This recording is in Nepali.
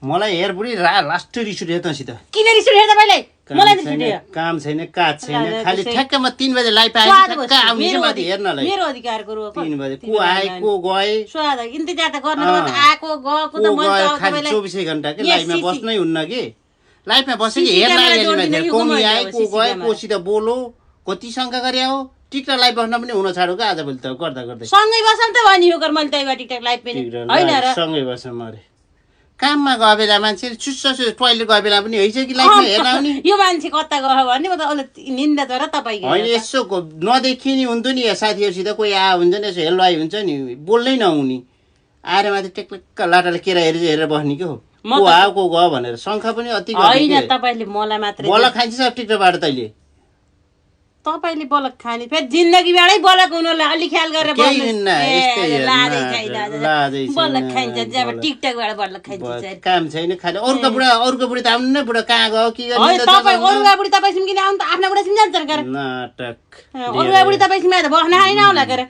मलाई हेर बुढी लास्ट रिस उठ्यो तँसित किन रिस उठ्यो तपाईँलाई मलाई रिस उठ्यो काम छैन काज छैन खालि ठ्याक्कमा 3 बजे लाइ पाएपछि ठ्याक्क आउने के माथि हेर्नलाई मेरो अधिकारको रो 3 बजे को आए को गए स्वाद इन्तजार त गर्न आएको गएको त मैले त खालि 24 घण्टा के लाइभमा बस्नै हुन्न कि लाइभमा बसे कि हेर्न आइले कोनी आए को गए कोसित बोलो कति शंका गरे हो टिकटक लाइभ बस्न पनि हुन छाडो का आजभोलि त गर्दा गर्दै सँगै बसम त भनि हो मैले तैवा टिकटक लाइभ पनि हैन र सँगै बसम अरे काममा गए बेला मान्छे चुस्स टोयलेट गए बेला पनि हैछ कि लाइभमा हेर्न आउने यो मान्छे कता गयो भने म त निन्दा त र तपाईको हैन यसो नदेखिनी हुन्थ्यो नि साथीहरुसित कोही आ हुन्छ नि यसो हेलो आइ हुन्छ नि बोल्नै नहुनी आएर माथि टेक्टक लाटाले केरा हेरेर बस्ने के हो को आ को गयो भनेर शंका पनि अति गर्ने हैन तपाईले मलाई मात्रै बोला खान्छ सब टिकटकबाट तैले तपाईले बलक खाने फेरि जिन्दगीबाटै बलक हुनलाई अलि ख्याल गरेर बलक खाइन्छ जब टिकटकबाट बलक खाइन्छ काम छैन खाली अरूको बुढा त आउनु नै बुढा कहाँ गयो के गर्ने तपाईँ अरूको बुढी तपाईँ सिम किन आउनु त आफ्नो बुढा सिम जान्छ नाटक नाटक अरूको बुढी तपाईँ सिम त बस्न आइन होला गरे